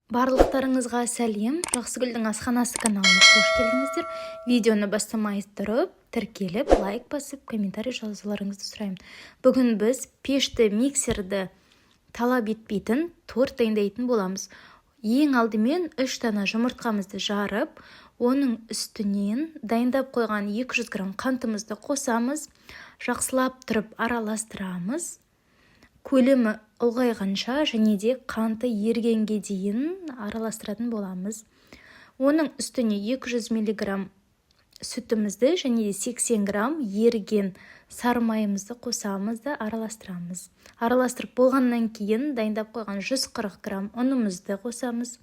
Барлықтарыңызға сәлем. Жақсыгүлдің асханасы каналына қош келдіңіздер. Видеоны бастамай тұрып, тіркеліп, лайк басып, комментарий жазуларыңызды сұраймын. Бүгін біз пешті, миксерді талап етпейтін торт дайындайтын боламыз. Ең алдымен 3 дана жұмыртқамызды жарып, оның үстінен дайындап қойған 200 грамм қантымызды қосамыз, жақсылап тұрып араластырамыз. Көлемі ұлғайғанша және де қанты ергенге дейін араластыратын боламыз. Оның үстіне 200 мг сүтімізді және де 80 грамм ерген сары майымызды қосамыз да араластырамыз. Араластырып болғаннан кейін дайындап қойған 140 грамм ұнымызды қосамыз.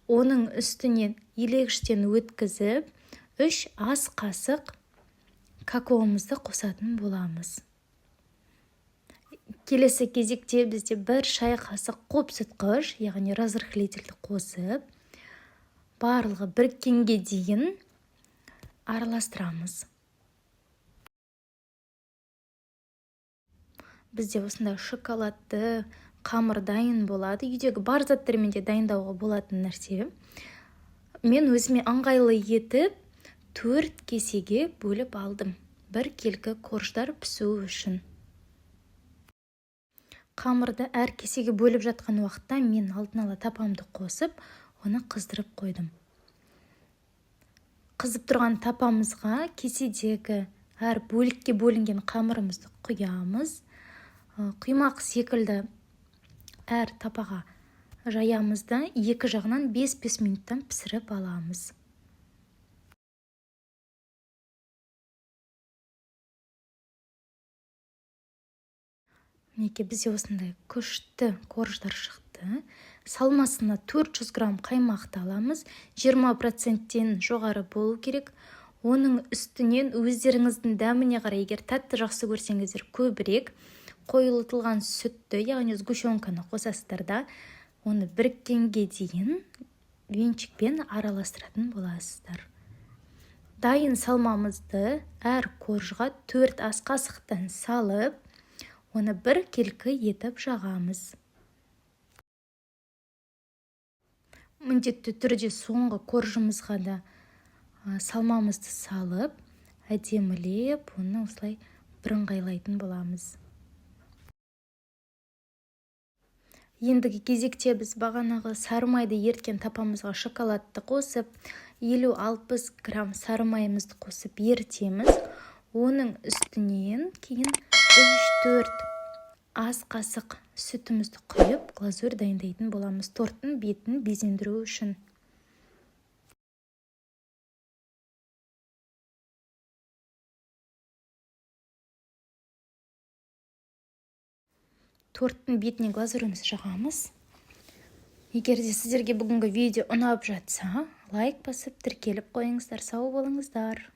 Оның үстіне елегіштен өткізіп 3 ас қасық какаомызды қосатын боламыз. Келесі кезекте бізде 1 шай қасық қопсытқыш, яғни разрыхлительді қосып, барлығы біріккенге дейін араластырамыз. Бізде осындай шоколадты қамыр дайын болады. Үйдегі бар заттармен де дайындауға болатын нәрсе. Мен өзіме ыңғайлы етіп 4 кесеге бөліп алдым. 1 келкі корждар пісу үшін. Қамырды әр кесеге бөліп жатқан уақытта мен алдын ала тапамды қосып, оны қыздырып қойдым. Қызып тұрған тапамызға кеседегі әр бөлікке бөлінген қамырымызды құямыз. Құймақ секілді әр тапаға жаямызды, екі жағынан 5-5 минуттан пісіріп аламыз. Мінекей бізде осындай күшті корждар шықты. Салмасына 400 грамм қаймақты аламыз. 20%-тен жоғары болу керек. Оның үстінен өздеріңіздің дәміне қарай, егер тәтті жақсы көрсеңіздер, көбірек қойылтылған сүтті, яғни сгущенканы қосасыздар да, оны біріккенге дейін венчикпен араластыратын боласыздар. Дайын салмамызды әр коржға 4 ас қасықтан салып, оны 1 келкі етіп жағамыз. Міндетті түрде соңғы коржымызға да салмамызды салып, әдемілеп, оны осылай бірыңғайлайтын боламыз. Ендігі кезекте біз бағанағы сары майды ерткен тапамызға шоколадты қосып, 50-60 грамм сары майымызды қосып ертеміз. Оның үстінен кейін 3-4 ас қасық сүтімізді құйып, глазурь дайындайтын боламыз торттың бетін безендіру үшін. Торттың бетіне глазурьімізді жағамыз. Егер де сіздерге бүгінгі видео ұнап жатса, лайк басып, тіркеліп қойыңыздар. Сау болыңыздар.